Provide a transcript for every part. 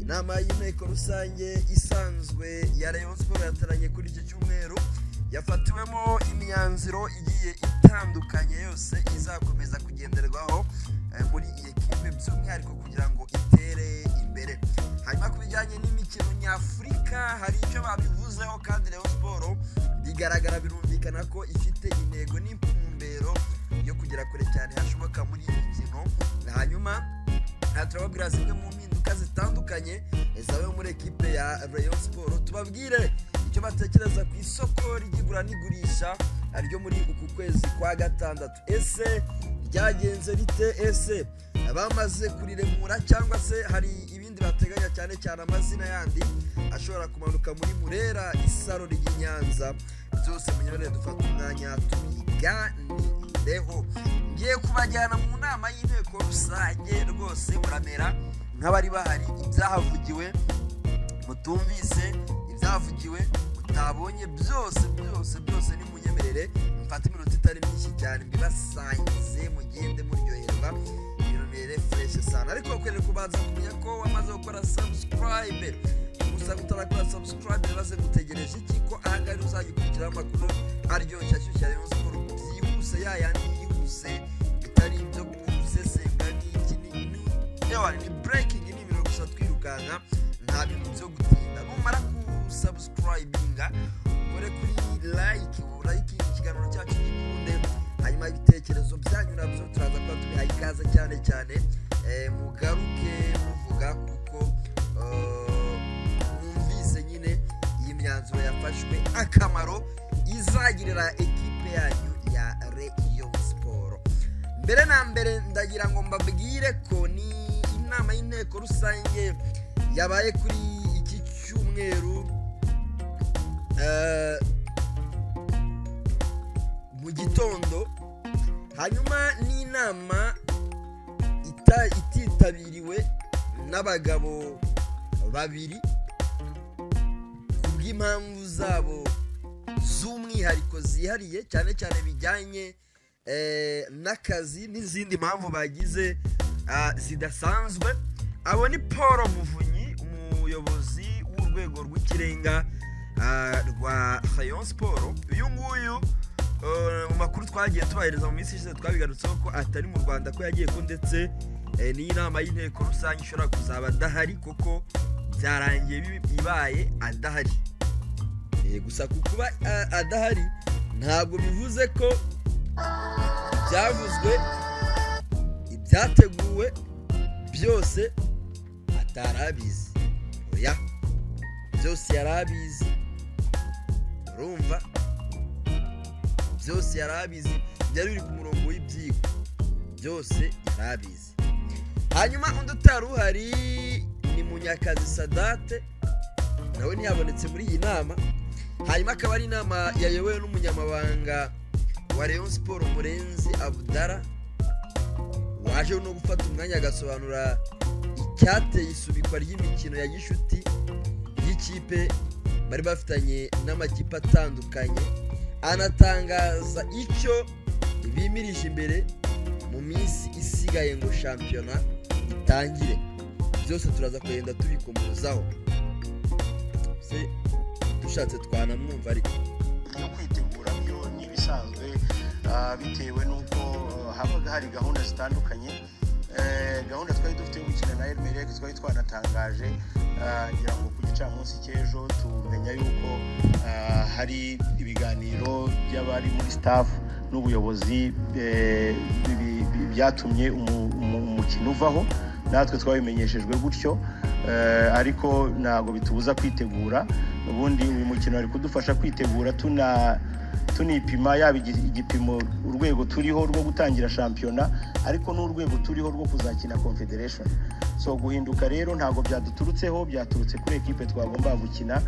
Nama y'inteko rusange isanzwe ya Rayon Sport yataranye kuri iki cyumweru yafatiwemo imyanzuro igiye itandukanye yose izakomeza kugenderwaho muri iyi ekipe by'umwihariko kugira ngo itere imbere. Hanyuma ku bijyanye n'imikino nyafurika hari icyo babivuzeho kandi Rayon Sport bigaragara birumvikana ko ifite intego n'impumbero yo kugera kure cyane hashoboka muri iyi mikino. Hanyuma turababwira zimwe mu mpinduka zitandukanye zabaye muri ekipe ya Rayon Sport, tubabwire icyo batekereza ku isoko ry'igura n'igurisha ryo muri uku kwezi kwa gatandatu. Ese ryagenze rite? Ese bamaze kuriremura cyangwa se hari ibindi bateganya, cyane cyane amazina yandi ashobora kumanuka muri Murera Isaro ry'Inyanza? Byose munyarwanda dufata umwanya tubiganireho. Ngiye kubajyana mu nama y'inteko rusange, rwose muramera nk'abari bahari. Ibyahavugiwe mutumvise, ibyahavugiwe mutabonye, byose ni munyemerere mfate iminota itari myinshi cyane mbibasangize mugende muryoherwa ibintu fresh sana. Ariko ukwiriye kubanza kumenya ko wamaze gukora subscribe. Gusa utarakora subscribe baze gutegereje iki ko ahangahe uzayikurikira amakuru aryoshye ashyushye Rayon Sport byihuse, yayandi yihuse bitari ibyo kusesenga n'iki ni breaking, ni ibintu gusa twirukanka, nta bintu byo gutinda. Numara kusubscribinga ukore kuri like ikiganiro cyacu gikunde, hanyuma ibitekerezo byanyu nabyo turaza kuba tubihaye ikaze cyane mugaruke muvuga kuko mwumvise nyine iyi myanzuro yafashwe akamaro izagirira ekipe yanyu ya Rayon Sport. Mbere na mbere ndagira ngo mbabwire ko ni inama y'inteko rusange yabaye kuri iki cyumweru mu gitondo. Hanyuma ni inama ititabiriwe n'abagabo babiri kubw'impamvu zabo z'umwihariko zihariye, cyane bijyanye n'akazi n'izindi mpamvu bagize zidasanzwe. Abo ni Paul Muvunyi, umuyobozi w'urwego rw'ikirenga rwa Rayon Sport. Uyu nguyu mu makuru twagiye tubahereza mu minsi ishize twabigarutseho ko atari mu Rwanda, ko yagiye ko ndetse n'iyi nama y'inteko rusange ishobora kuzaba adahari, kuko byarangiye ibaye adahari. Gusa kuba adahari ntabwo bivuze ko byavuzwe ibyateguwe byose atarabizi. Oya, byose yarabizi, urumva, byose yarabizi, byari biri ku murongo w'ibyigwa, byose yarabizi. Hanyuma undi utari uhari ni Munyakazi Sadate, nawe ntiyabonetse muri iyi nama. Hanyuma akaba ari inama yayobowe n'umunyamabanga wa Rayon Sport Murenzi Abdara, waje no gufata umwanya agasobanura icyateye isubikwa ry'imikino ya gishuti y'ikipe bari bafitanye n'amakipe atandukanye, anatangaza icyo bimirije imbere mu minsi isigaye ngo shampiyona itangire. Byose turaza kugenda tubikomozaho, dushatse twanamwumva. Ariko no kwitegura byo n'ibisanzwe bitewe n'uko habaga hari gahunda zitandukanye. Gahunda twari dufite yo gukina na Elmerek twari twanatangaje, ngira ngo ku gicamunsi cy'ejo tumenya yuko hari ibiganiro by'abari muri staff n'ubuyobozi byatumye umukino uvaho. Natwe twabimenyeshejwe gutyo, ariko ntabwo bitubuza kwitegura. Ubundi uyu mukino ari kudufasha kwitegura tunipima yaba igipimo urwego turiho rwo gutangira shampiyona, ariko n'urwego turiho rwo kuzakina Confederation. So guhinduka rero ntabwo byaduturutseho, byaturutse kuri ekipe twagomba gukina,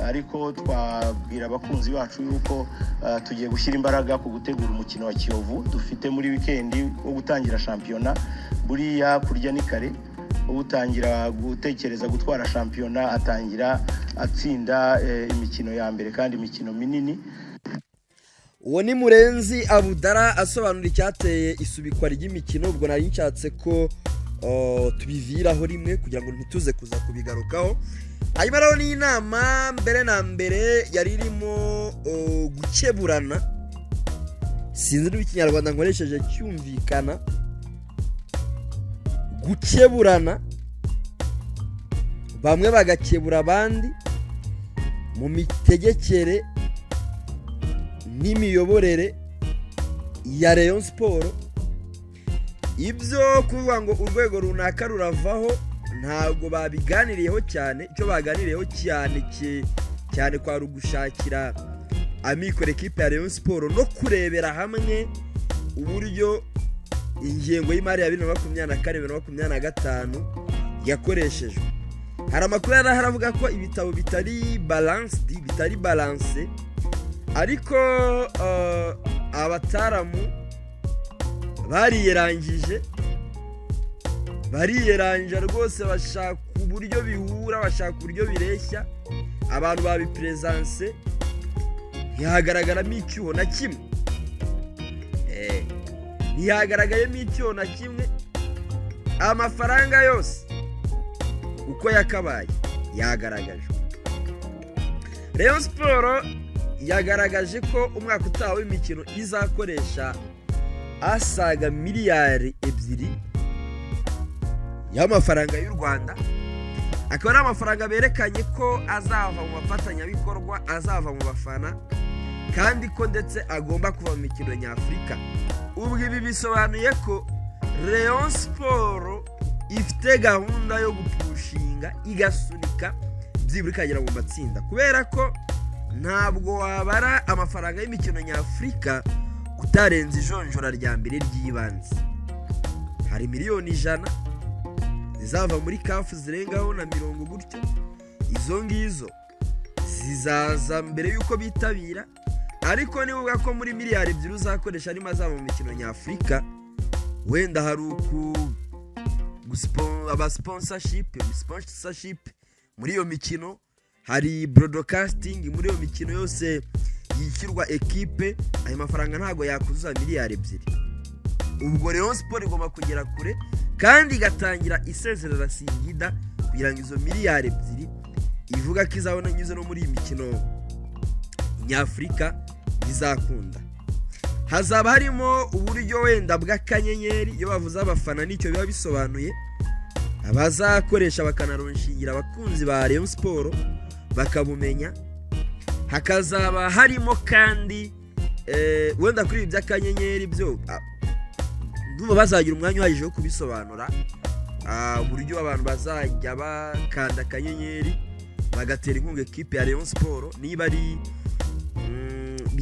ariko twabwira abakunzi bacu yuko tugiye gushyira imbaraga ku gutegura umukino wa Kiyovu dufite muri weekend wo gutangira shampiyona. Buriya kurya ni kare, utangira gutekereza gutwara shampiyona atangira atsinda imikino ya mbere kandi imikino minini. Uwo ni Murenzi Abudara asobanura icyateye isubikwa ry'imikino. Ubwo nari nshatse ko tubiviraho rimwe kugira ngo ntituze kuza kubigarukaho. Hanyuma rero ni inama mbere na mbere yari irimo gukeburana, sinzi niba ikinyarwanda nkoresheje cyumvikana, gukeburana, bamwe bagakebura abandi mu mitegekere n'imiyoborere ya Rayon Sport. Ibyo kuvuga ngo urwego runaka ruravaho ntabwo babiganiriyeho cyane. Icyo baganiriyeho cyane kwa rugushakira amikoro ekipe ya Rayon Sport no kurebera hamwe uburyo ingengo y'imari ya 2024-2025 yakoreshejwe. Hari amakuru yaravuga ko ibitabo bitari balance, ariko abataramu bariyeranje rwose, bashaka uburyo bihura, bashaka uburyo bireshya. Abantu babipresence ntihagaragaramo icyuho na kimwe, ntihagaragayemo icyuho na kimwe. Amafaranga yose uko yakabaye yagaragajwe. Rayon Sport yagaragaje ko umwaka utaha w'imikino izakoresha asaga miliyari 2 y'amafaranga y'u Rwanda. Akaba ari amafaranga berekanye ko azava mu bafatanyabikorwa, azava mu bafana, kandi ko ndetse agomba kuva mu mikino nyafurika. Ubwo ibi bisobanuye ko Rayon Sport ifite gahunda yo gupushinga, igasunika byibura ikagera mu matsinda, kubera ko ntabwo wabara amafaranga y'imikino nyafurika utarenze ijonjora rya mbere ry'ibanze. Hari miliyoni 100 zizava muri CAF zirengaho na 40 gutyo. Izo ngizo zizaza mbere yuko bitabira, ariko nibuga ko muri miliyari 2 uzakoresha arimo azava mu mikino nyafurika, wenda hari sponsorship muri iyo mikino, hari broadcasting muri iyo mikino yose yishyurwa ekipe. Ayo mafaranga ntago yakuzuza miliyari 2. Ubwo Rayon Sport igomba kugera kure kandi igatangira isezerera Singida kugira ngo izo miliyari 2 ivuga ko izabona nyuze no muri iyi mikino nyafurika bizakunda. Hazaba harimo uburyo wenda bw'akanyenyeri, iyo bavuze abafana nicyo biba bisobanuye, abazakoresha bakanaronshingira abakunzi ba Rayon Sport bakabumenya. Hakazaba harimo kandi wenda kuri ibyo akanyenyeri byo ndumva bazagira umwanya uhagije wo kubisobanura, uburyo abantu bazajya bakanda akanyenyeri bagatera inkunga ekipe ya Rayon Sport, niba ari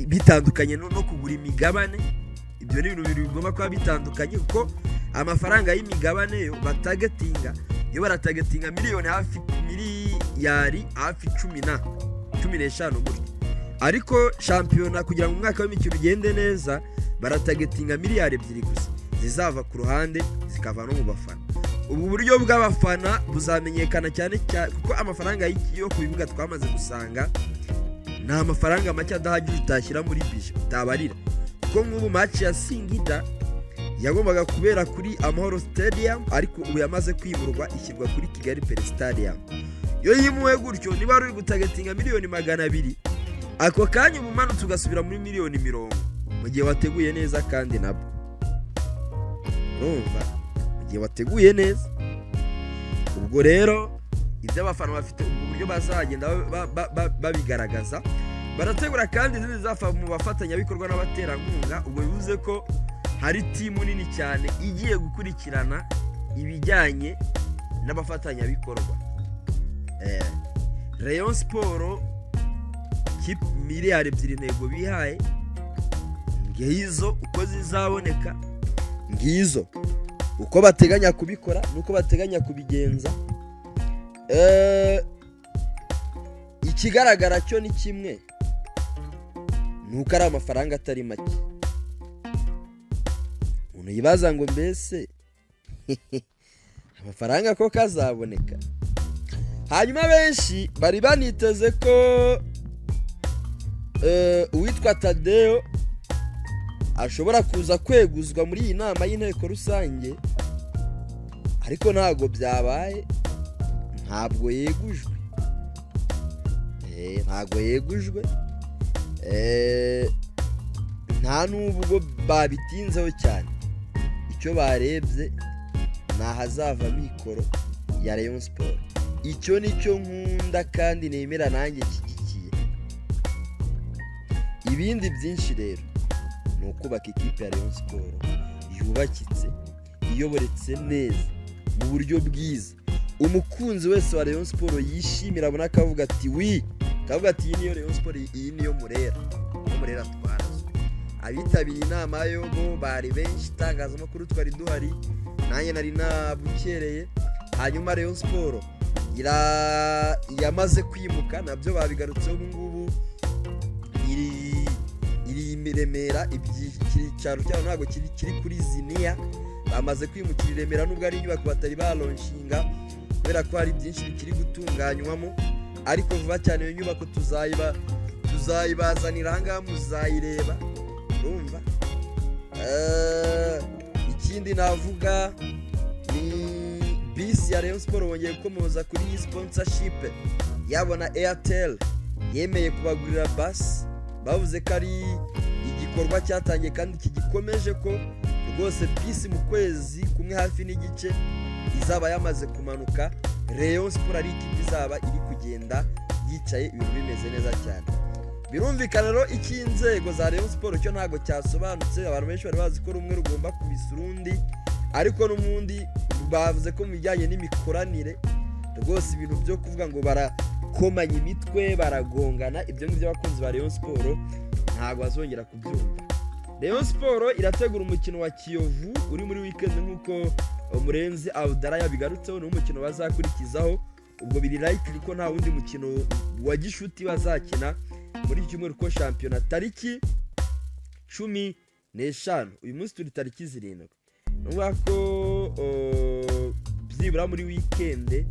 bitandukanye no kugura imigabane. Ibyo ni ibintu bigomba kuba bitandukanye, kuko amafaranga y'imigabane yo batagatinga, iyo baratagatinga miliyoni miliyari hafi 15 gutyo. Ariko shampiyona kugira ngo umwaka w'imikino ugende neza baratagatinga miliyari 2 gusa zizava ku ruhande zikava no mu bafana. Ubu buryo bw'abafana buzamenyekana cyane kuko amafaranga yo kubivuga twamaze gusanga nta mafaranga make adahagije utashyira muri bije utabarira. Kuko nk'ubu match ya Singida yagombaga kubera kuri Amahoro Stadium, ariko ubu yamaze kwimurwa ishyirwa kuri Kigali Pele Stadium. Yo yimuwe gutyo, niba ari gutagatinga miliyoni 200, ako kanya ubumanutse ugasubira muri miliyoni 10 mu gihe wateguye neza. Kandi nabwo urumva mu gihe wateguye neza. Ubwo rero ibyo abafana bafite ubwo buryo bazagenda babigaragaza. Barategura kandi izindi zafa mu bafatanyabikorwa n'abaterankunga. Ubwo bivuze ko hari timu nini cyane igiye gukurikirana ibijyanye n'abafatanyabikorwa. Rayon Sport miliyari 2 ntego bihaye, ngizo uko zizaboneka, ngizo uko bateganya kubikora nuko bateganya kubigenza. Ikigaragara cyo ni kimwe, nuko ari amafaranga atari make. Umuntu yibaza ngo mbese amafaranga ko kazaboneka. Hanyuma benshi bari baniteze ko uwitwa Tadeo ashobora kuza kweguzwa muri iyi nama y'inteko rusange, ariko ntabwo byabaye, ntabwo yegujwe, nta nubwo babitinzeho cyane. Icyo barebye ni ahazava mikoro ya Rayon Sport. Icyo nicyo nkunda kandi nemera nanjye nshyigikiye. Ibindi byinshi rero ni ukubaka ikipe ya Rayon Sport yubakitse, iyoboretse neza mu buryo bwiza, umukunzi wese wa Rayon Sport yishimira, abona akavuga ati kavuga ati iyi niyo Rayon Sport, iyi niyo Murera twarazwe. Abitabiriye inama yo bo bari benshi, itangazamakuru twari duhari, nanjye nari nabukereye. Hanyuma Rayon Sport yamaze kwimuka, nabyo babigarutseho. Ubu ngubu iri Remera, icyaro cyabo ntabwo kiri kuri Ziniya, bamaze kwimukira i Remera, nubwo ari inyubako batari balonshinga kubera ko hari byinshi bikiri gutunganywamo, ariko vuba cyane iyo nyubako tuzayibazanira ahangaha muzayireba, urumva. Ikindi navuga ni bisi ya Rayon Sport bongeye gukomoza kuri iyi sponsorship yabona Airtel yemeye kubagurira basi, bavuze ko ari igikorwa cyatangiye kandi kigikomeje, ko rwose bisi mu kwezi kumwe hafi n'igice izaba yamaze kumanuka. Rayon Sport ari ikipe izaba iri kugenda yicaye, ibintu bimeze neza cyane. Birumvikana rero icy'inzego za Rayon Sport cyo ntabwo cyasobanutse, abantu benshi bari bazi ko rumwe rugomba kubisa urundi, ariko n'umundi bavuze ko mu bijyanye n'imikoranire rwose ibintu byo kuvuga ngo barakomanya imitwe, baragongana, ibyo ngibyo abakunzi ba Rayon Sport ntabwo bazongera kubyumva. Rayon Sport irategura umukino wa Kiyovu uri muri weekend nk'uko Murenzi Abdallah yabigarutseho, ni umukino bazakurikizaho. Ubwo biri likely ko nta wundi mukino wa gishuti bazakina muri iki cyumweru, ko shampiyona tariki 15, uyu munsi turi tariki 7, nuvuga ko byibura muri weekend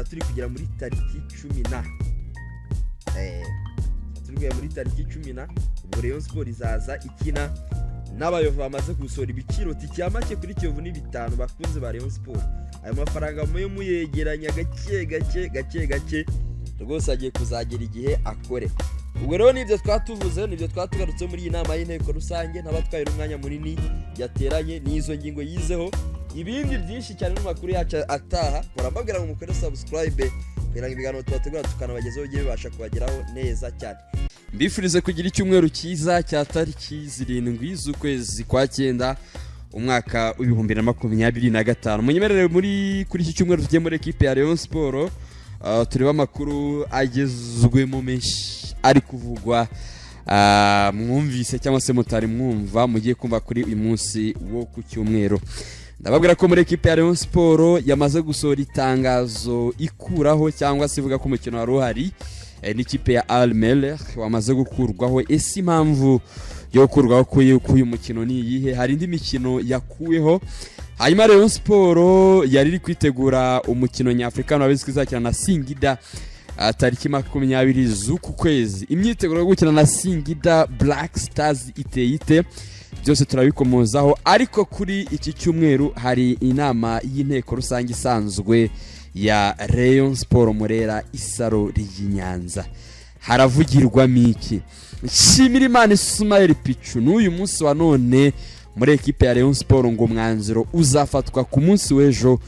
turi kugera muri tariki 10. Turi kugera muri tariki 10. Ubwo Rayon Sport izaza ikina n'abayovu bamaze gusora ibiciro. Tiki ya make kuri Kiyovu ni 5 bakunze ba Rayon Sport. Ayo mafaranga muyo muyegeranya gake rwose agiye kuzagera igihe akore. Ubwo rero nibyo twatuvuze, nibyo twatugarutse muri iyi nama y'inteko rusange, n'abatwaye umwanya munini yateranye n'izo ngingo yizeho. Ibindi byinshi cyane n'amakuru yacu ataha, murambabwira ngo mukore subscribe kugira ngo ibiganiro tubategura tukanabagezaho giye bibasha kubageraho neza cyane. Mbifurize kugira icyumweru cyiza cya tariki 7 z'ukwezi kwa 9 umwaka w'2025. Munyemerere kuri iki cyumweru tugiye muri equipe ya Rayon Sport, tureba amakuru agezwemo menshi ari kuvugwa, mwumvise cyangwa se mutari mwumva, mugiye kumva kuri uyu munsi wo ku cyumweru. Ndababwira ko muri equipe ya Rayon Sport yamaze gusohora itangazo ikuraho cyangwa se ivuga ko umukino wari uhari n'ikipe ya Al Merrikh wamaze gukurwaho. Ese impamvu yo gukurwaho k'uyu mukino ni iyihe? Hari indi mikino yakuweho. Hanyuma Rayon Sport yari iri kwitegura umukino nyafurika wabizi kuzakina na Singida tariki 20 z'uku kwezi. Imyiteguro yo gukina na Singida Black Stars iteyite, byose turabikomozaho. Ariko kuri iki cyumweru hari inama y'inteko rusange isanzwe ya Rayon Sport Murera Isaro ry'Inyanza. Haravugirwamo iki? Nshimirimana Ismael Pichu n'uyu munsi wa none muri equipe ya Rayon Sport ngo mwanzuro uzafatwa ku munsi w'ejo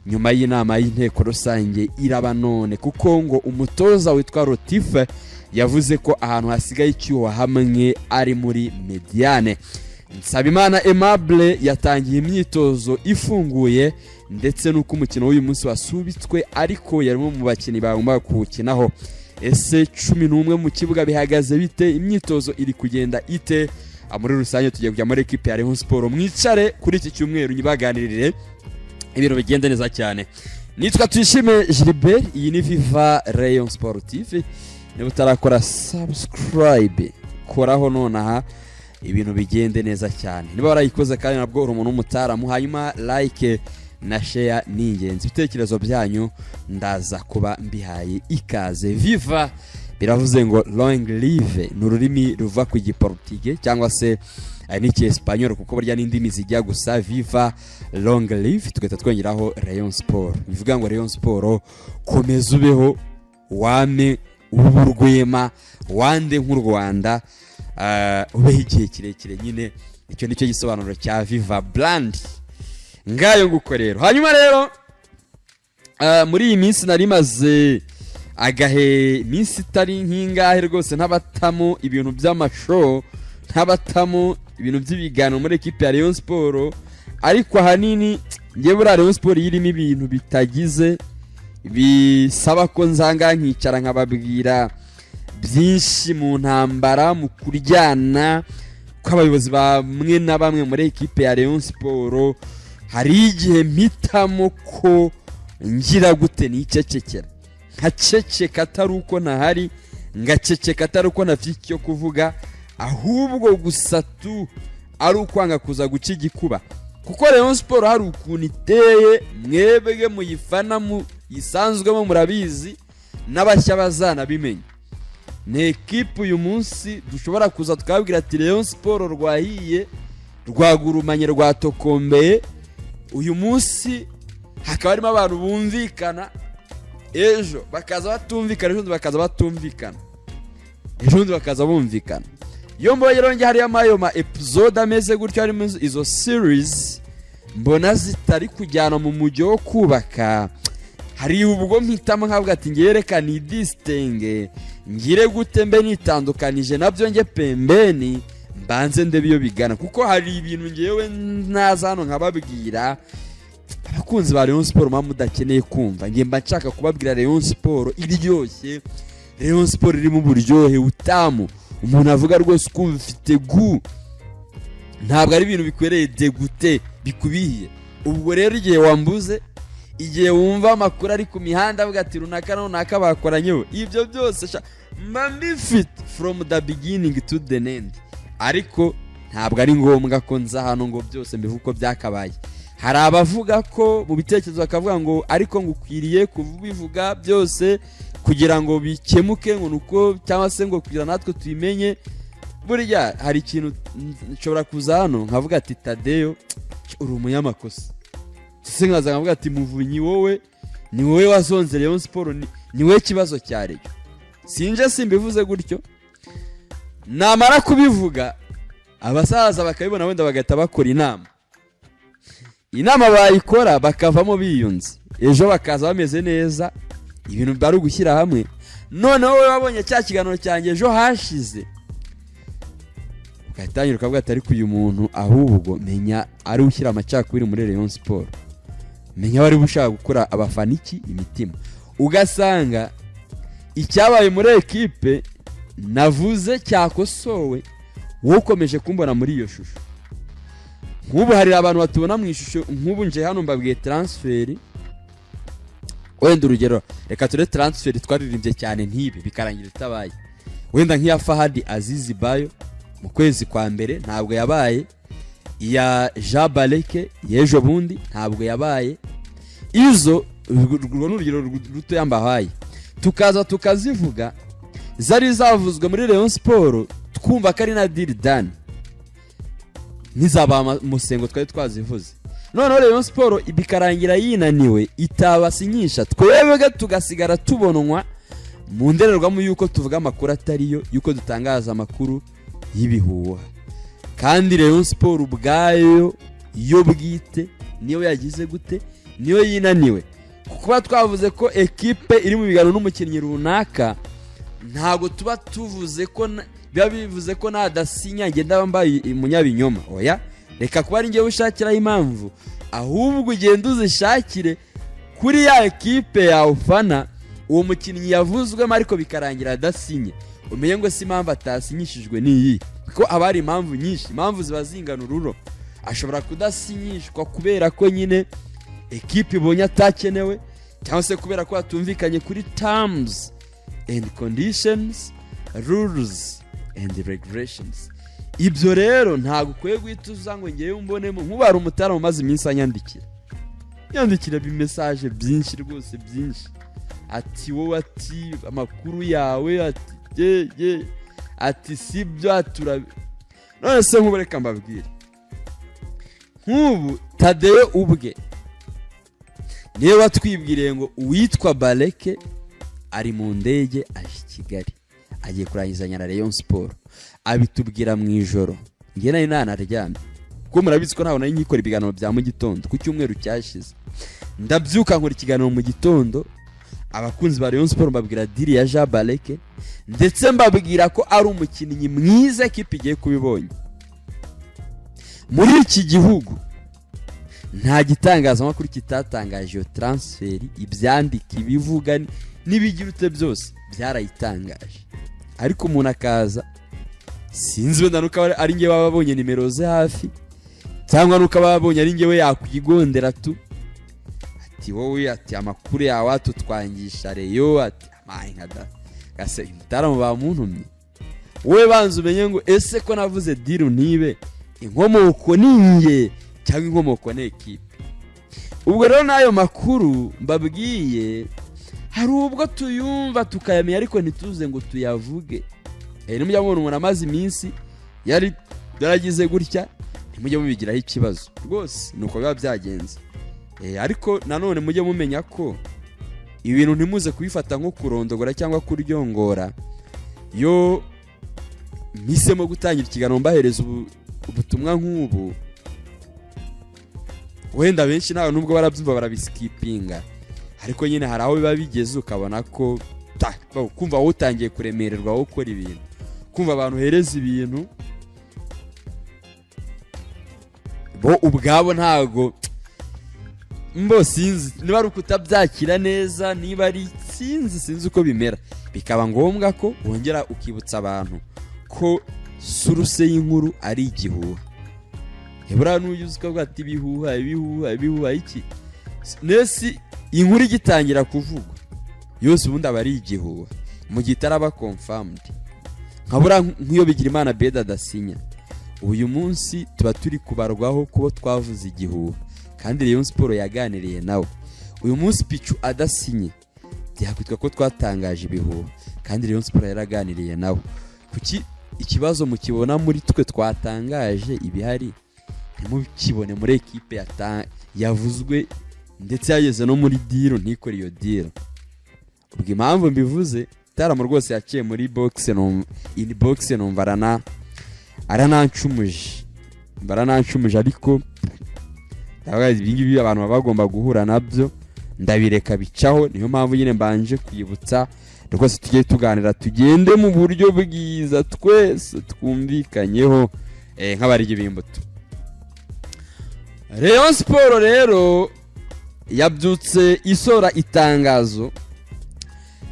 nyuma y'inama y'inteko rusange iraba none, kuko ngo umutoza witwa Rotife yavuze ko ahantu hasigaye icyuho hamwe ari muri Mediane. Nsabimana Aimable yatangiye imyitozo ifunguye, ndetse nuko umukino w'uyu munsi wasubitswe, ariko yarimo mu bakinnyi bagomba kuwukinaho. Ese 11 mu kibuga bihagaze bite? Imyitozo iri kugenda ite? Muri rusange tugiye kujya muri equipe ya Rayon Sport, mwicare kuri iki cyumweru nyibaganirire ibintu bigende neza cyane. Nitwa Tuyishime Gilbert, iyi ni Viva Rayon Sport TV. Niba utarakora subscribe, koraho nonaha ibintu bigende neza cyane. Niba warayikoze kandi nabwo uri umuntu umutaramu, hanyuma like na share ni ingenzi. Ibitekerezo byanyu ndaza kuba mbihaye ikaze. Viva biravuze ngo long live, ni ururimi ruva ku giportuge cyangwa se n'icyesipanyol, kuko burya n'indimi zijya gusa. Viva long live, tugahita twongeraho Rayon Sport, bivuga ngo Rayon Sport komeza ubeho, wame uburwema, wande nk'u Rwanda, ubeho igihe kirekire. Nyine icyo nicyo gisobanuro cya Viva Brand ngayo nguko rero. Hanyuma rero muri iyi minsi nari maze agahe minsi itari nk'ingahe rwose ntabatamo ibintu by'amashow, ntabatamo ibintu by'ibiganiro muri ekipe ya Rayon Sport, ariko ahanini ngiye muri Rayon Sport yirimo ibintu bitagize bisaba ko nzanga nkicara nkababwira byinshi mu ntambara, mu kuryana kw'abayobozi bamwe na bamwe muri ekipe ya Rayon Sport. Hari igihe mpitamo ko ngira gute nicecekera, nkaceceka atari uko ntahari, ngaceceka atari uko ntafite icyo kuvuga, ahubwo gusa tu ari ukwanga kuza guca igikuba. Kuko Rayon Sport hari ukuntu iteye, mwebwe muyifana muyisanzwemo murabizi, n'abashya bazanabimenya. Ni ekipe uyu munsi dushobora kuza tukabwira ati Rayon Sport rwahiye, rwagurumanye, rwatokombeye. Uyu munsi hakaba harimo abantu bumvikana, ejo bakaza batumvikana, ejo bakaza batumvikana, ejo bakaza bumvikana. Iyo mbonye ronge hari ama episode ameze gutyo, harimo izo series mbona zitari kujyana mu mujyo wo kubaka, hari ubwo mpitamo nkavuga ati ngereka ni distingue, ngire gute mbe nitandukanije nabyo nge pembeni, mbanze ndebe iyo bigana. Kuko hari ibintu ngewe naza hano nkababwira abakunzi ba Rayon Sport mama mudakeneye kumva, nge mba nshaka kubabwira Rayon Sport iryoshye, Rayon Sport iri mu buryohe utamu, umuntu avuga rwose ukumva ufite gu, ntabwo ari ibintu bikwereye degute bikubihiye. Ubwo rero igihe wambuze, igihe wumva amakuru ari ku mihanda avuga ati runaka bakoranyeho, ibyo byose mba mbifite from the beginning to the end. Ariko ntabwo ari ngombwa ko nza hano ngo byose mbivuge uko byakabaye. Hari abavuga ko mu bitekerezo bakavuga ngo ariko ngukwiriye kubivuga byose kugira ngo bikemuke, ngo nuko cyangwa se ngo kugira natwe tubimenye. Burya hari ikintu nshobora kuza hano nkavuga ati Tadeyo uri umunyamakosa, se nkaza nkavuga ati Muvunyi wowe ni wowe wazonze Rayon Sport, ni wowe kibazo cyaryo. Sinje simbivuze gutyo, namara kubivuga abasaza bakabibona wenda bagahita bakora inama bayikora bakavamo biyunze, ejo bakaza bameze neza, ibintu bari gushyira hamwe. Noneho wowe wabonye cya kiganiro cyanjye ejo hashize, ugatangira ukavuga ati ariko uyu muntu ahubwo menya ari ushyira amacakubiri muri Rayon Sport, menya bari bushaka gukora abafaniki imitima. Ugasanga icyabaye muri ekipe navuze cyakosowe, wowe ukomeje kumbona muri iyo shusho. Nk'ubu hari abantu batubona mu ishusho, nk'ubu nje hano mbabwiye transfer, wenda urugero reka ture transfer twaririmbye cyane ntibe bikarangira itabaye, wenda nk'iya Fahadi Azizi Bayo mu kwezi kwa mbere ntabwo yabaye, iya Jean Baleke yejo bundi ntabwo yabaye. Izo urugero ruto yambahaye tukaza tukazivuga, zari zavuzwe muri Rayon Sport twumva ko ari na deal done, nizaba musengo twari twazivuze. Noneho Rayon Sport ibikarangira yinaniwe itabasinyisha, twebwe tugasigara tubonwa mu ndererwamo yuko tuvuga amakuru atariyo, yuko dutangaza amakuru y'ibihuha. Kandi Rayon Sport ubwayo yo bwite niyo yagize gute, niyo yinaniwe. Kuko twavuze ko ekipe iri mu bigano n'umukinnyi runaka, ntago tuba tuvuze ko biba bivuze ko nadasinya ngenda bambaye munyabinyoma. Oya, reka kuba ari ngiye ushakira impamvu, ahubwo ugenda uzishakire kuri ya ekipe ya ufana uwo mukinnyi yavuzwemo ariko bikarangira adasinye, umenye ngo si impamvu atasinyishijwe niyi. Kuko abari impamvu nyinshi, impamvu ziba zingana ururo. Ashobora kudasinyishwa kubera ko nyine ekipe ibonye atakenewe, cyangwa se kubera ko atumvikanye kuri terms and conditions, rules and regulations. Ibyo rero ntago kwe gwituza ngo ngiye umbonemo. Nk'ubara umutara mu mazi iminsi anyandikira bi message byinshi rwose byinshi, ati wowe ati amakuru yawe ati ye ati sibyo aturabe. None se nk'ubu reka mbabwire, nk'ubu Tadeyo ubwe niwe watwibwiriye ngo uwitwa Baleke ari mu ndege aje i Kigali agiye kurangizanya na Rayon Sport, abitubwira mu ijoro. Njye nari nanaryamye kuko murabizi ko ntaho nari nkikora ibiganiro bya mu gitondo ku cyumweru cyashize. Ndabyuka nkora ikiganiro mu gitondo, abakunzi ba Rayon Sport mbabwira diri ya Jean Baleke, ndetse mbabwira ko ari umukinnyi mwiza ekipe igiye kubibonye. Muri iki gihugu nta gitangazamakuru kitatangaje iyo transferi, ibyandika ibivuga n'ibigirute byose byarayitangaje. Ariko umuntu akaza, sinzi wenda nuko ari ngewe babonye nimero ze hafi, cyangwa nuko babonye ari ngewe yakwigondera tu, ati wowe ati amakuru yawe atutwangisha Reyo, ati amaye nkada gase imtaramu bamuntumye. Wowe banze umenye ngo ese ko navuze diru ntibe inkomoko ninge cyangwa inkomoko ne ekipe. Ubwo rero nayo makuru mbabwiye hari ubwo tuyumva tukayamenya ariko ntituze ngo tuyavuge. Nimujya mubona umuntu amaze iminsi yaragize gutya, ntimujye mubigiraho ikibazo rwose, nuko biba byagenze. Ariko nanone mujye mumenya ko ibintu ntimuze kubifata nko kurondogora cyangwa kuryongora. Yo mpisemo gutangira ikiganiro mbahereza ubutumwa nk'ubu, wenda benshi nawe nubwo barabyumva barabiskipinga, ariko nyine hari aho biba bigeze ukabona ko kumva wowe utangiye kuremererwa wowe ukora ibintu, kumva abantu hereza ibintu bo ubwabo ntago mbo sinzi niba ari ukutabyakira neza, niba ari sinzi uko bimera, bikaba ngombwa ko wongera ukibutsa abantu ko suruse y'inkuru ari igihuha. Hebura n'uyuzi ko ati ibihuha iki nesi inkuru igitangira kuvugwa yose ubundi aba ari igihuha mu gihe itaraba confirmed. Nkabura nk'iyo Bigirimana Beda dasinya, uyu munsi tuba turi kubarwaho kubo twavuze igihuha, kandi Rayon Sport yaganiriye nawe. Uyu munsi Pichu adasinye byakwitwa ko twatangaje ibihuha, kandi Rayon Sport yaraganiriye nawe. Kuki ikibazo mukibona muri twe twatangaje ibihari ntimukibone muri ekipe yavuzwe ndetse yageze no muri diro ntikore iyo diro? Ubwo impamvu mbivuze, Taramo rwose yaciye muri inbox numva aranancumuje ariko ndabaga ibingibi abantu bagomba guhura nabyo ndabireka bicaho. Niyo mpamvu nyine mbanje kwibutsa rwose tugiye tuganira, tugende mu buryo bwiza twese twumvikanyeho nk'abari ibimbuto. Rayon Sport rero yabyutse isora itangazo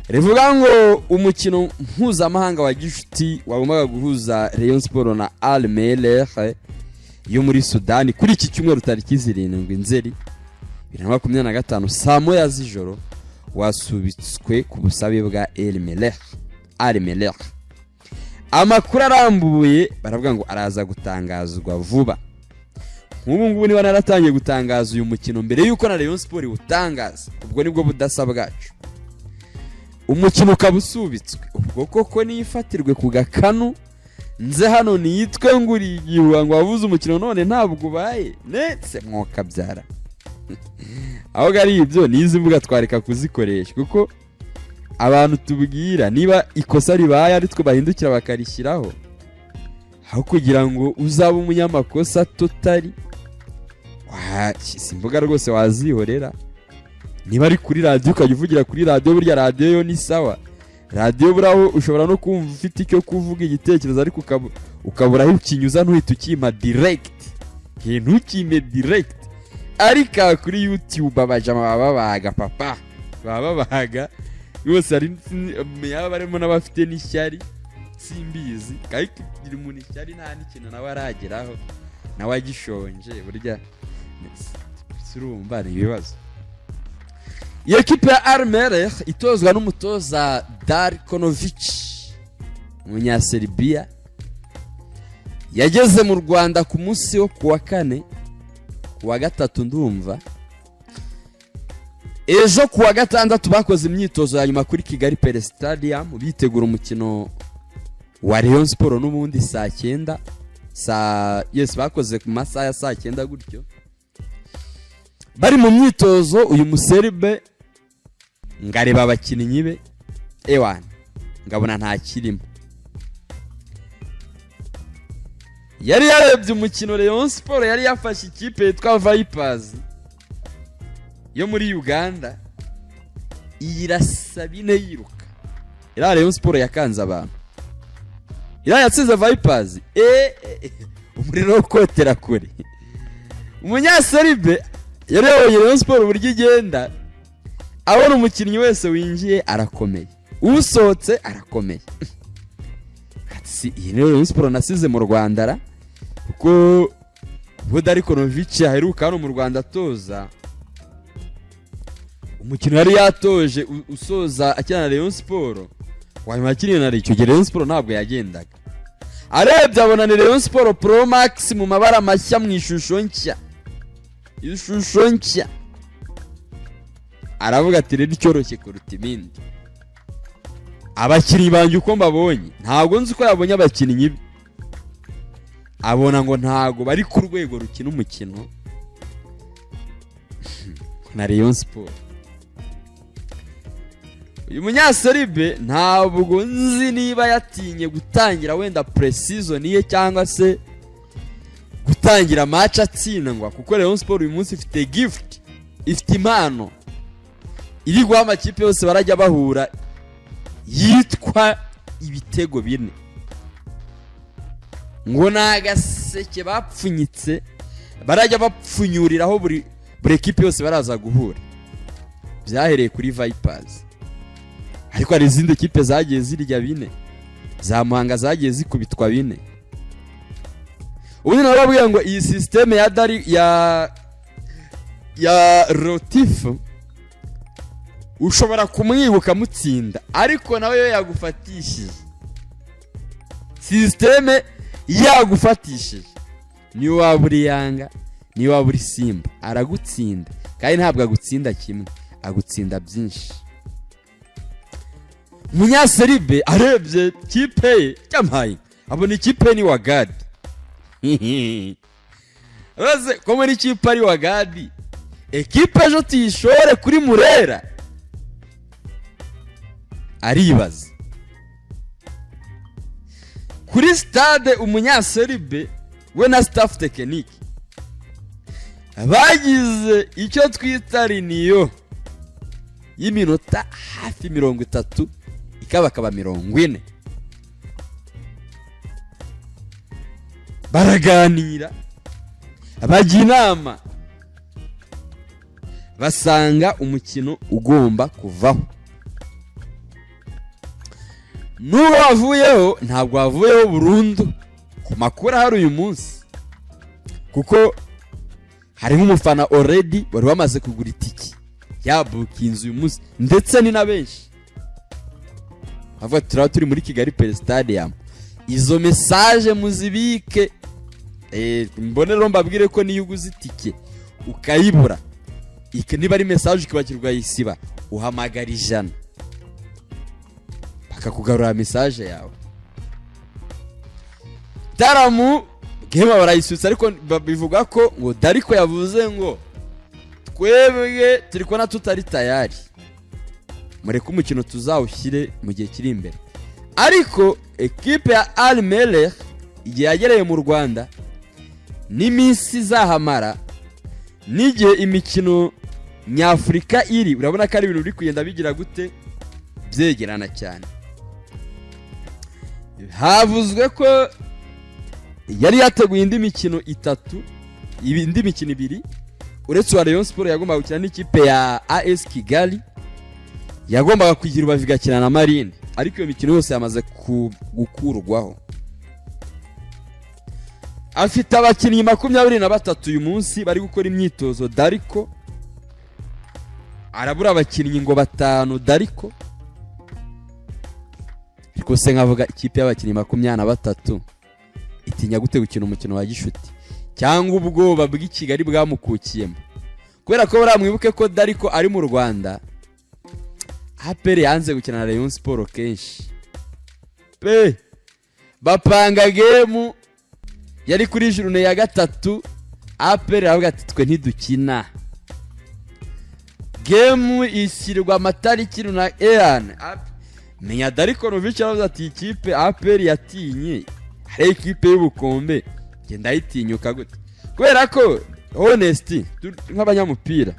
rivuga ngo umukino mpuzamahanga wa gishuti wagombaga guhuza Rayon Sport na Al Merrikh yo muri Sudani kuri iki cyumweru tariki 7 Nzeri 2025 saa moya z'ijoro wasubitswe ku busabe bwa Al Merrikh. Amakuru arambuye baravuga ngo araza gutangazwa vuba. Nk'ubu ngubu niba naratangiye gutangaza uyu mukino mbere yuko na Rayon Sport utangaza, ubwo nibwo budasa bwacu. Umukino ukabusubitswe, ubwo koko nifatirwe ku gakanu nze hano niyitwe nguri igihuha ngo wabuze umukino none ntabwo ubaye ndetse mwoka byara. Aho gari ibyo nizi mvuga twareka kuzikoresha, kuko abantu tubwira niba ikosa ribaye ari twe bahindukira bakarishyiraho, aho kugira ngo uzaba umunyamakosa totali. Simvuga rwose wazihorera. Niba ari kuri radio ukajya uvugira kuri radio, burya radio yo ni sawa. Radio buraho ushobora no kumva ufite icyo kuvuga igitekerezo ariko ukaburaho ikinyuza ntuhita ukima direct. Ntukime direct. Ariko kuri YouTube abajama bababaga papa. Bababaga yose ari yaba barimo n'abafite n'ishyari simbizi. Kayiki iri umuntu ishyari nta n'ikintu nawe arageraho. Nawe agishonje burya surumva ni ibibazo. Iyo ekipe ya Al Merrikh itozwa n'umutoza Darkonovic Umunyaserbia yageze mu Rwanda ku munsi wo kuwa 4 kuwa 3 ndumva ejo kuwa gatandatu bakoze imyitozo ya nyuma kuri Kigali Pele Stadium bitegura umukino wa Rayon Sport n'ubundi saa 9 bakoze ku masaha ya saa 9 gutyo. Bari mu myitozo uyu muserbe ngareba abakinnyi be ewana ngabona nta kirimo. Yari yarebye umukino Rayon Sport yari yafashe ikipe yitwa Vipers yo muri Uganda irasa bine yiruka. Ira Rayon Sport yakanze abantu. Ira yatsinze Vipers umuriro ukotera kure. Umunyaseribe yarehoye Rayon Sport uburyo igenda abona umukinnyi wese winjiye arakomeye, usohotse arakomeye. Ati iyi ni Rayon Sport nasize mu Rwanda ra kuko Vodarikonovic aheruka hano mu Rwanda atoza. Umukino yari yatoje usoza akina na Rayon Sport wanyuma akiniye na icyo Rayon Sport ntabwo yagendaga. Arebye abona ni Rayon Sport Pro Max mu mabara mashya mu ishusho nshya. Ishusho nshya. Aravuga ati rero cyoroshye kuruta ibindi. Abakinnyi banje uko mbabonye ntabwo nzi ko yabonye abakinnyi abona ngo ntago bari ku rwego rukina umukino na Rayon Sport. Uyu munyaseribe ntabwo nzi niba yatinye gutangira wenda pre-season ye cyangwa se gutangira match atsindwa kuko Rayon Sport uyu munsi ifite gift, ifite impano iri guha amakipe yose barajya bahura yitwa ibitego bine. Ngo nagaseke bapfunyitse barajya bapfunyuriraho buri ekipe yose baraza guhura. Byahereye kuri Vipers. Ariko hari izindi ekipe zagiye zirya bine. Za Muhanga zagiye zikubitwa bine. Ubundi nababwiye ngo iyi system ya Dari ya Rotif ushobora kumwibuka mutsinda ariko nawe yo yagufatishije. System yagufatishije ni waburi Yanga ni waburi Simba aragutsinda kandi ntabwo agutsinda kimwe agutsinda byinshi. Munyaseribe arebye kipe ye cyamaye abona ikipe ni Wagadi. Raze ko muri ikipe ari Wagadi ekipe ejo tishore kuri Murera aribaza kuri stade umunyaseribe we na staff technique bagize icyo twita riniyo y'iminota hafi 30 ikabakaba 40 baraganira bajya inama basanga umukino ugomba kuvaho. N'uwo wavuyeho ntabwo wavuyeho burundu ku makuru hari uyu munsi kuko hari nk'umufana already bari bamaze kugura itiki yabukinze uyu munsi ndetse ni na benshi. Avuga turi muri Kigali Pele Stadium. Izo message muzibike mbonero mbabwire ko niyo uguze itike ukayibura niba ari message ukibakirwa yisiba uhamagara 100 bakakugarura message yawe. Taramu gema barayisutsa ariko bivuga ko ngo Dariko yavuze ngo twebwe turi kona tutari tayari mureke umukino tuzawushyire mu gihe kiri imbere. Ariko ekipe ya Al Merrikh igihe yagereye mu Rwanda n'iminsi zahamara n'igihe imikino nyafurika iri urabona ko ari ibintu biri kugenda bigira gute byegerana cyane. Havuzwe ko yari yateguye indi mikino 3 indi mikino 2 uretse wa Rayon Sport yagombaga gukina n'ikipe ya AS Kigali yagombaga kugira ubavigakina na Marine ariko iyo mikino yose yamaze gukurwaho. Afite abakinnyi 23 uyu munsi bari gukora imyitozo. Dariko arabura abakinnyi ngo 5 Dariko ariko se nkavuga ikipe y'abakinnyi 23 itinya gute gukina umukino wa gishuti cyangwa ubwoba bw'Ikigali bwamukukiyemo kubera ko baramwibuke ko Dariko ari mu Rwanda. APR yanze gukina na Rayon Sport kenshi pe bapanga game yari kuri journée ya gatatu. APR aravuga ati twe ntidukina game ishyirwa amatariki na Ean menya Darikonovic aravuga ati ikipe APR yatinye hari ikipe y'ubukombe genda yitinyuka gute kubera ko honesty nk'abanyamupira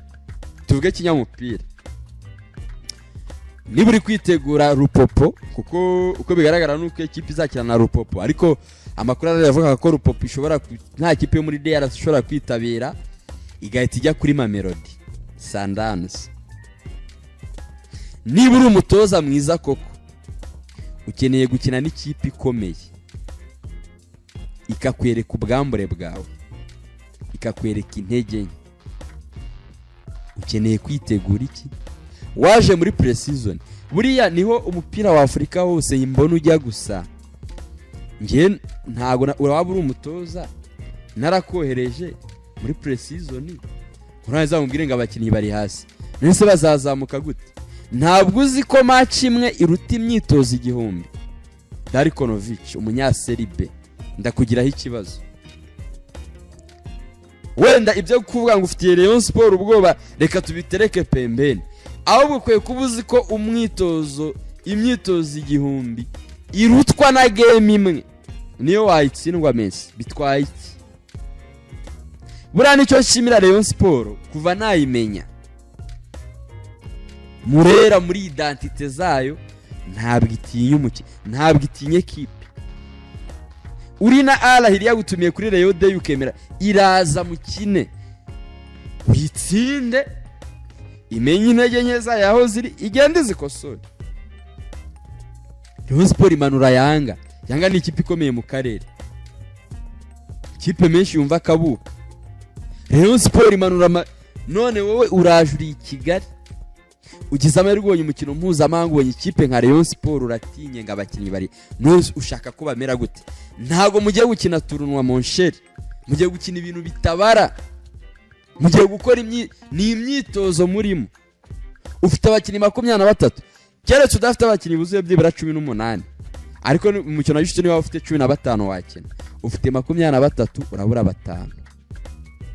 tuvuge kinyamupira niba uri kwitegura Rupopo kuko uko bigaragara nuko ikipe izakina na Rupopo ariko amakuru aravuga ko Rupopo ishobora nta kipe yo muri DR ishobora kwitabira igahita ijya kuri Mamelodi Sundowns. Niba uri umutoza mwiza koko ukeneye gukina n'ikipe ikomeye ikakwereka ubwambure bwawe ikakwereka intege nke, ukeneye kwitegura iki? Waje muri pre-season buriya niho umupira wa Afrika wose imbona ujya gusa. Nge ntago uraba uri umutoza narakohereje muri pre-season uraza umbwire ngo abakinnyi bari hasi nese bazazamuka gute? Ntabwo uzi ko match imwe iruta imyitozo igihumbi. Darikonovic umunyaseribe ndakugiraho ikibazo. Wenda ibyo kuvuga ngo ufitiye Rayon Sport ubwoba reka tubitereke pembeni. Ahubwo kwe kubuzi ko imyitozo igihumbi irutwa na game imwe niyo wayitsindwa Messi bitwaye iki? Buriya nicyo nshimira Rayon Sport kuva nayimenya. Murera muri identite zayo ntabwo itinye umukino ntabwo itinye equipe. Uri na Al-Ahly yagutumiye kuri Rayon Day ukemera iraza mukine uyitsinde imenye intege nke zayo aho ziri igende zikosore. Rayon Sport imanura Yanga ni ikipe ikomeye mu karere ikipe menshi yumva kabuka. Rayon Sport imanura none wowe urajuri Kigali ugize amahirwe ubonye umukino mpuzamahanga ubonye ikipe nka Rayon Sport uratinye ngo abakinnyi bari nose ushaka ko bamera gute? Ntago mugiye gukina turunwa Monsheri mugiye gukina ibintu bitabara mugiye gukora ni imyitozo murimo. Ufite abakinnyi 23 keretse udafite abakinnyi buzuye byibura 18 ariko umukino wa gishuti niba ufite 15 wakina ufite 23 urabura 5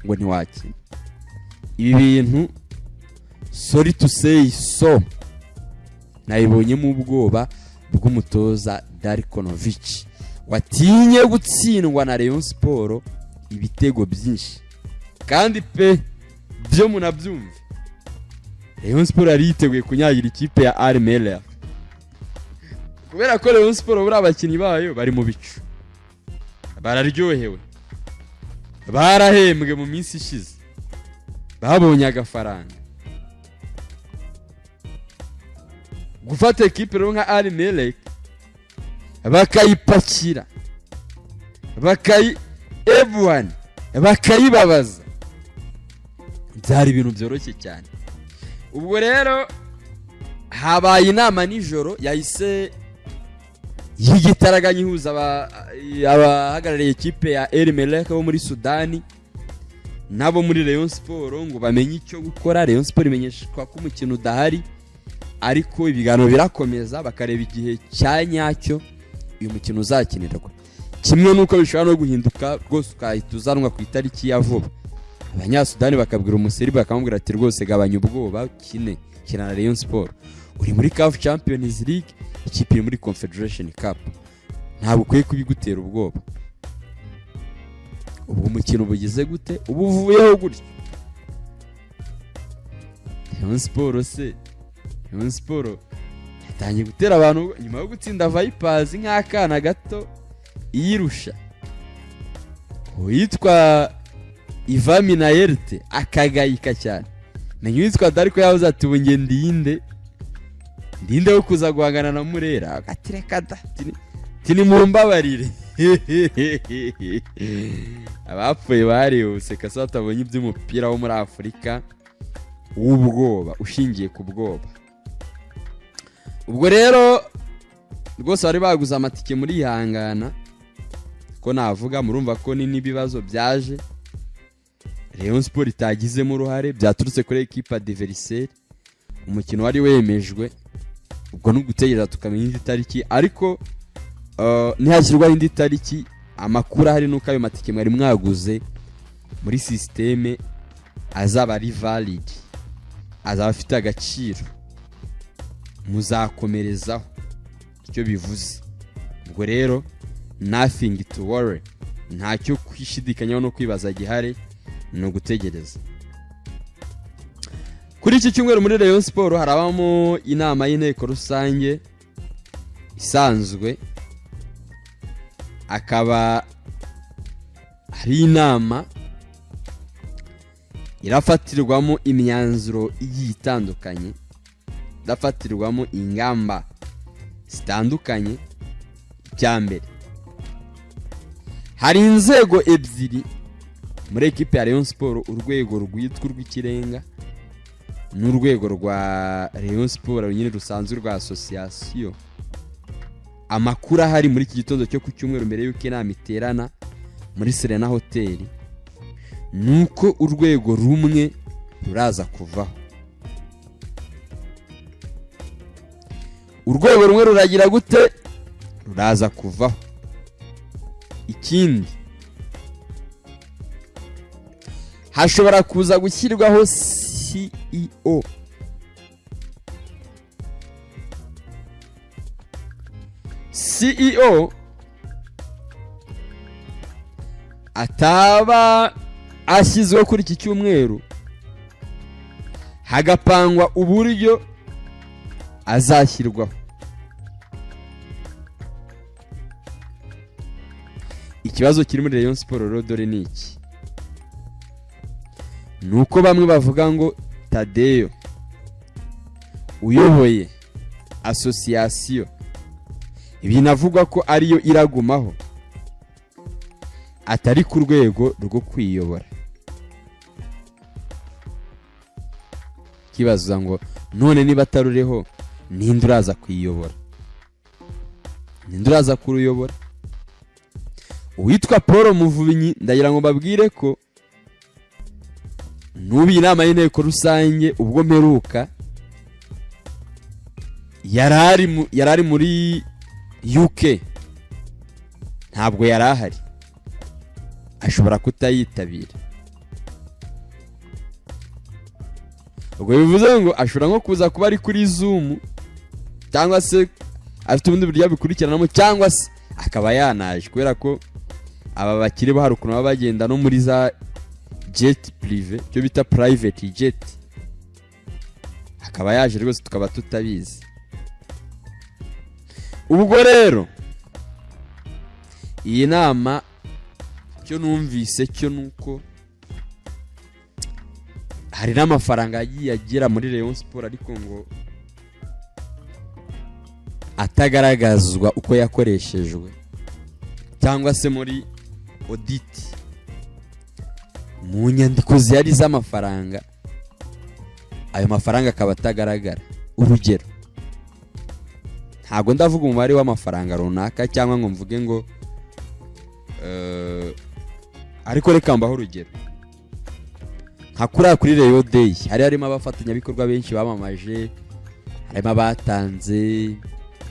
ngo ntiwakina. Ibi bintu sorry to say so nayibonyemo ubwoba bw'umutoza Darikonovic watinye gutsindwa na Rayon Sport ibitego byinshi kandi pe byo munabyumve. Rayon Sport ari yiteguye kunyagira ikipe ya Al-Merrikh kubera ko Rayon Sport buri abakinnyi bayo bari mu bicu bararyohewe barahembwe mu minsi ishize babonye agafaranga. Gufata equipe rero nka Al-Merrikh bakayipakira everyone bakayibabaza byari ibintu byoroshye cyane. Ubwo rero habaye inama nijoro yahise yigitaraganya ihuza abahagarariye equipe ya Al-Merrikh bo muri Sudani nabo muri Rayon Sport ngo bamenye icyo gukora. Rayon Sport imenyeshwa ko umukino udahari ariko ibiganiro birakomeza bakareba igihe cyanyacyo uyu mukino uzakinirwa. Kimwe nuko bishobora no guhinduka rwose ukahituzanwa ku itariki ya vuba. Abanyasudani bakabwira umuseri bakamubwira ati rwose gabanya ubwoba kina na Rayon Sport. Uri muri CAF Champions League ikipe muri Confederation Cup ntabwo ukwiye kubigutera ubwoba. Ubu umukino bugize gute ubuvuyeho gutyo. Rayon Sport yatangiye gutera abantu nyuma yo gutsinda Vipers nk'akana gato iyirusha. Uyitwa Ivan Minnaert akagayika cyane. Menye uyitwa Dariko yavuze ati ubu nge ndinde wo kuza guhangana na Murera agatireka tini mumbabarire. Abapfuye barihuse kasa batabonye iby'umupira wo muri Afurika w'ubwoba ushingiye ku bwoba. Ubwo rero rwose bari baguza amatike muri Ihangana ko navuga murumva ko ni nibibazo byaje Rayon Sport itagizemo uruhare, byaturutse kuri equipe adversaire. Umukino wari wemejwe, ubwo no gutegereza tukamenya indi tariki, ariko ntihashyirwaho indi tariki. Amakuru ahari nuko ayo matike mwari mwaguze muri systeme azaba ari valid, azaba afite agaciro, muzakomerezaho. Icyo bivuze ubwo rero nothing to worry, ntacyo kwishidikanyaho no kwibaza gihari, no gutegereza. Kuri iki cyumweru muri Rayon Sport harabamo inama y'inteko rusange isanzwe, akaba hari inama irafatirwamo imyanzuro igiye itandukanye, irafatirwamo ingamba zitandukanye. Cyambere, hari inzego ebyiri muri equipe ya Rayon Sport, urwego rwitwa rw'ikirenga n'urwego rwa Rayon Sport nyine rusanzwe rwa association. Amakuru ahari muri iki gitondo cyo ku cyumweru mbere y'uko inama iterana muri Serena Hotel, nuko urwego rumwe ruraza kuvaho. Urwego rumwe ruragira gute? Ruraza kuvaho. Ikindi, hashobora kuza gushyirwaho CEO. CEO ataba ashyizweho kuri iki cyumweru, hagapangwa uburyo azashyirwaho. Ikibazo kiri muri Rayon Sport rero dore ni iki: nuko bamwe bavuga ngo Tadeo uyoboye association, ibi navugwa ko ariyo iragumaho, atari ku rwego rwo kwiyobora. Kibaza ngo none niba atarureho, ninde uraza kwiyobora? Ninde uraza kuruyobora? Uwitwa Paul Muvunyi, ndagira ngo babwire ko nubi inama y'inteko rusange ubwo mperuka yarari muri UK, ntabwo yarahari, ashobora kutayitabira. Ubwo bivuze ngo ashobora nko kuza kuba ari kuri Zoom, cyangwa se afite ubundi buryo bikurikiranamo, cyangwa se akaba yanaje, kubera ko aba bakiri bo hari ukuntu baba bagenda no muri za jet privé, cyo bita private jet, akaba yaje rwose tukaba tutabizi. Ubwo rero iyi nama cyo numvise cyo nuko hari n'amafaranga yagiye agera muri Rayon Sport, ariko ngo atagaragazwa uko yakoreshejwe, cyangwa se muri audit mu nyandiko zihari z'amafaranga, ayo mafaranga akaba atagaragara. Urugero, ntabwo ndavuga umubare w'amafaranga runaka cyangwa ngo mvuge ngo ariko reka mbaho urugero. Nka kuri Rayon Day harimo abafatanyabikorwa benshi bamamaje, harimo abatanze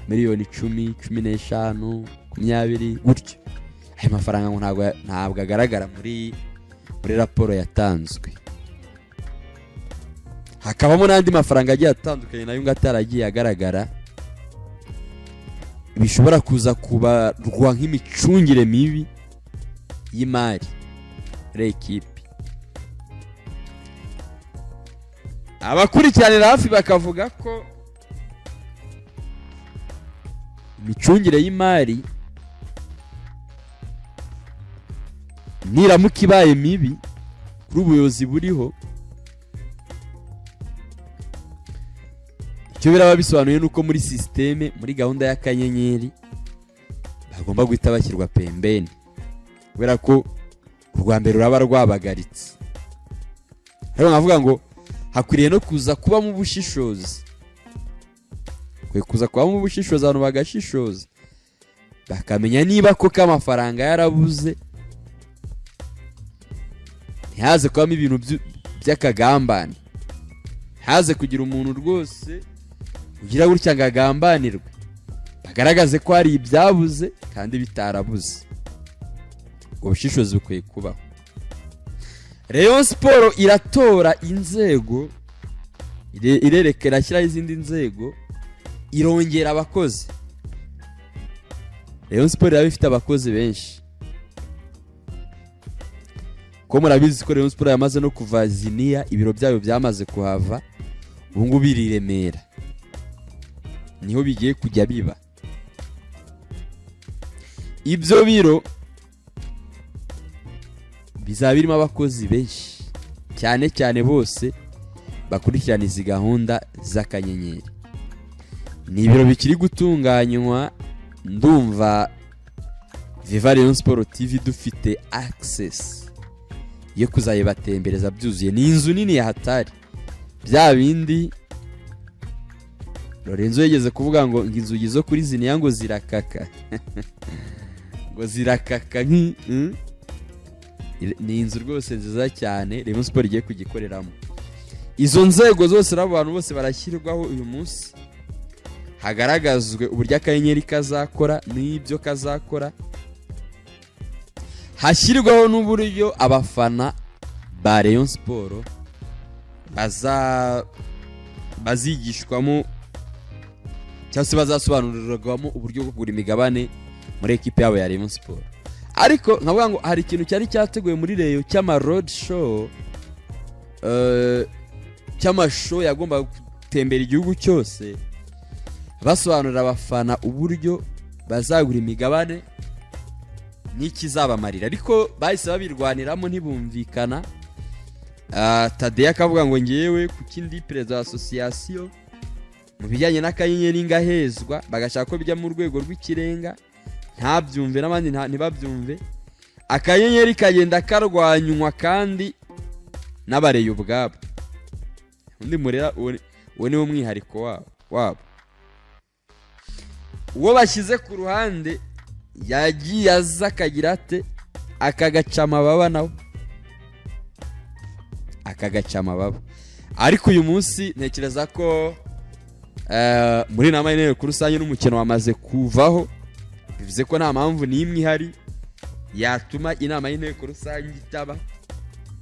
miliyoni 10, 15, 20 gutyo. Ayo mafaranga ngo ntabwo agaragara muri raporo yatanzwe. Hakabamo n'andi mafaranga agiye atandukanye nayo ngataragiye agaragara, bishobora kuza kubarwa nk'imicungire mibi y'imari l'equipe. Abakurikiranira hafi bakavuga ko imicungire y'imari niramuka ibaye mibi kuri ubuyobozi buriho, icyo biraba bisobanuye nuko muri systeme, muri gahunda y'akanyenyeri bagomba guhita bashyirwa pembeni, kubera ko urwa mbere ruraba rwabagaritse. Rero navuga ngo hakwiriye no kuza kuba mu bushishozi, abantu bagashishoza, bakamenya niba koko amafaranga yarabuze, ntihaze kubamo ibintu by'akagambane, ntihaze kugira umuntu rwose ugira gutya ngo agambanirwe, bagaragaze ko hari ibyabuze kandi bitarabuze. Ubushishozi bukwiye kubaho. Rayon Sport iratora inzego, irerekera ashyiraho izindi nzego, irongera abakozi. Rayon Sport yaba ifite abakozi benshi, ko murabizi ko Rayon Sport yamaze no kuva Ziniya, ibiro byayo byamaze kuhava, ubu ngubu biri i Remera, niho bigiye kujya biba. Ibyo biro bizaba birimo abakozi benshi cyane cyane, bose bakurikirana izi gahunda z'akanyenyeri. Ni ibiro bikiri gutunganywa, ndumva Viva Rayon Sport TV dufite access yo kuzayibatembereza byuzuye. Ni inzu nini ya hatari, bya bindi Lorenzo yageze kuvuga ngo inzugi zo kuri Ziniya ngo zirakaka ngo zirakaka ni inzu rwose nziza cyane Rayon Sport igiye kugikoreramo. Izo nzego zose n'abantu bose barashyirwaho uyu munsi, hagaragazwe uburyo akanyenyeri kazakora n'ibyo kazakora, hashyirwaho n'uburyo abafana ba Rayon Sport bazigishwamo cyangwa se bazasobanurirwamo uburyo bwo kugura imigabane muri ekipe yabo ya Rayon Sport. Ariko nkavuga ngo hari ikintu cyari cyateguwe muri Rayon cy'ama road show, cy'amashow yagomba gutembera igihugu cyose, basobanurira abafana uburyo bazagura imigabane n'ikizabamarira, ariko bahise babirwaniramo ntibumvikana. Tadeya akavuga ngo ngewe kuki ndi perezida wa association mu bijyanye n'akanyenyeri ngahezwa, bagashaka ko bijya mu rwego rw'ikirenga, ntabyumve n'abandi ntibabyumve. Akanyenyeri kagenda karwanywa kandi n'abareye ubwabo. Undi murera uwo ni wo mwihariko wabo. Uwo bashyize ku ruhande yagiye aza akagira ate, akagaca amababa nawe, akagaca amababa. Ariko uyu munsi ntekereza ko muri nama y'inteko rusange n'umukino wamaze kuvaho, bivuze ko nta mpamvu n'imwe ihari yatuma inama y'inteko rusange itaba,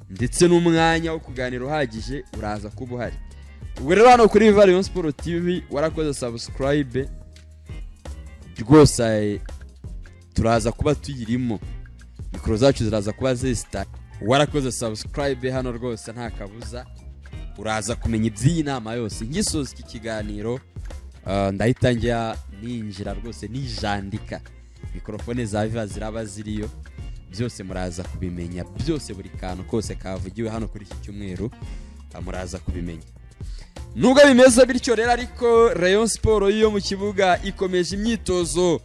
ndetse n'umwanya wo kuganira uhagije uraza kuba uhari. Ubwo rero hano kuri Viva Rayon Sport TV warakoze subscribe rwose, turaza kuba tuyirimo, mikoro zacu ziraza kuba zesita. Warakoze subscribe hano rwose nta kabuza, uraza kumenya iby'iyi nama yose. Ngisoza iki kiganiro ndahita njya ninjira rwose nijandika, mikrofone za Viva ziraba ziriyo, byose muraza kubimenya, byose buri kantu kose kavugiwe hano kuri iki cyumweru muraza kubimenya. Nubwo bimeze bityo rero, ariko Rayon Sport yo mu kibuga ikomeje imyitozo.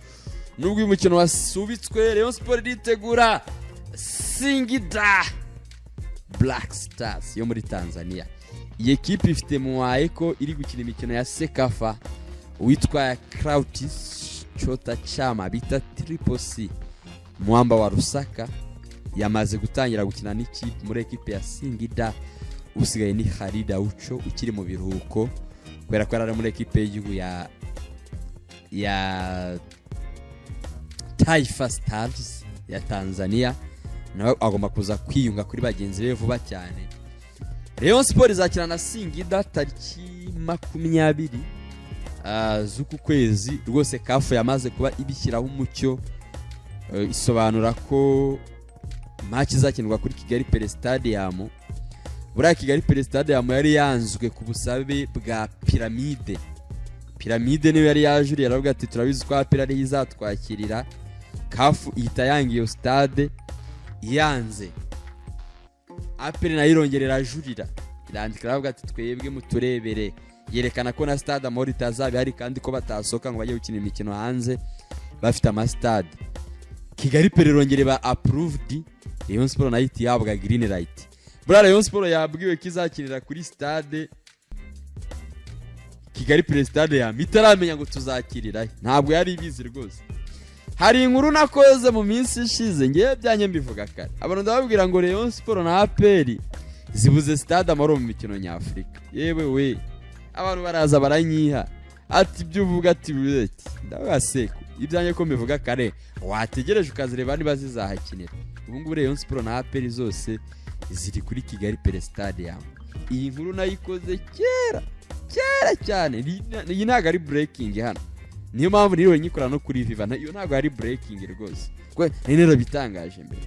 Nubwo uyu mukino wasubitswe, Rayon Sport iritegura Singida Black Stars yo muri Tanzania. Iyi ekipe ifite muwaeko iri gukina imikino ya Sekafa, witwa Krautis Chota Chama bita Triple C, mwamba wa Rusaka, yamaze gutangira gukina n'ikipe muri ekipe ya Singida. Usigaye ni Khalid Aucho ukiri mu biruhuko, kubera ko ari muri ekipe y'igihugu ya Taifa Stars ya Tanzania, nawe agomba kuza kwiyunga kuri bagenzi be vuba cyane. Rayon Sport izakina na Singida tariki 20 z'uku kwezi rwose. Kafu yamaze kuba ibishyiraho umucyo, isobanura ko match izakinirwa kuri Kigali Pele Stadium. Buriya Kigali Pele Stadium yari yanzwe ku busabe bwa Pyramide. Pyramide niyo yari yajuriye, aravuga ati turabizi ko APR ari izatwakirira. Kafu ihita yanga iyo stade, yanze. APR nayo irongerera ajurira, irandika aravuga ati twebwe muturebere, yerekana ko na stade Amahoro itazabe hari kandi ko batasoka ngo bajye gukina imikino hanze bafite ama stade. Kigali Pele irongere ba approved, Rayon Sport nayo iti yabwa green light. Buriya Rayon Sport yabwiwe kizakinira kuri stade Kigali Pele Stade, itaramenya ngo tuzakirira, ntabwo yari ibizi rwose. hari inkuru nakoze mu minsi ishize ngewe byanjye mbivuga kare abantu ndababwira ngo Rayon Sport na APR zibuze stade Amahoro mu mikino nyafurika. Yewe we abantu baraza baranyiha ati ibyo uvuga ati bureti ndabaseko ibyanjye ko mbivuga kare wategereje ukazireba niba zizahakinira. Ubu ngubu Rayon Sport na APR zose ziri kuri Kigali Pele Stadium. Iyi nkuru nayikoze kera cyane, iyi ntago ari breaking hano, niyo mpamvu niwe nyikora no kuri Viva, iyo ntago ari breaking rwose kwe nero bitangaje mbere.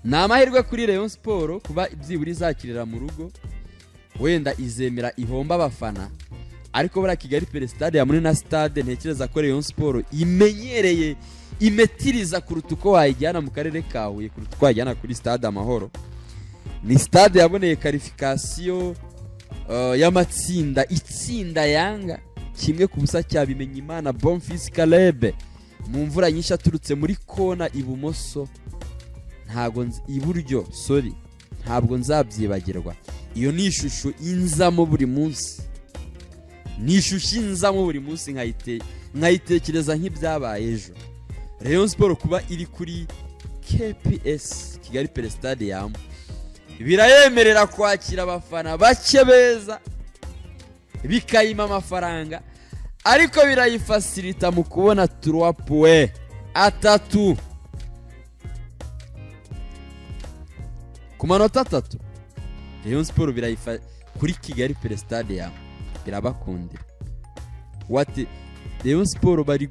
Ni amahirwe kuri Rayon Sport kuba ibyiburi zakirira mu rugo, wenda izemera ihomba abafana, ariko bura Kigali Pele Stadium muri na stade ntekereza ko Rayon Sport imenyereye imetiriza kuruta uko wayijyana mu karere ka Huye, kuruta uko wayijyana kuri stade Amahoro. Ni stade yaboneye qualification y'amatsinda, itsinda Yanga 1-0 cyabimenya Imana Bonfils Caleb mu mvura nyinshi aturutse muri kona ibumoso, ntago iburyo ntabwo nzabyibagirwa. Iyo ni ishusho inzamo buri munsi, nkayitekereza nk'ibyabaye ejo. Rayon Sport kuba iri kuri KPS Kigali Pele Stadium birayemerera kwakira abafana bake beza, bikayima amafaranga, ariko birayifacilita mu kubona 3 points atatu ku manota 3. Rayon Sport kuri Kigali Pele Stadium birabakundira. Rayon Sport bari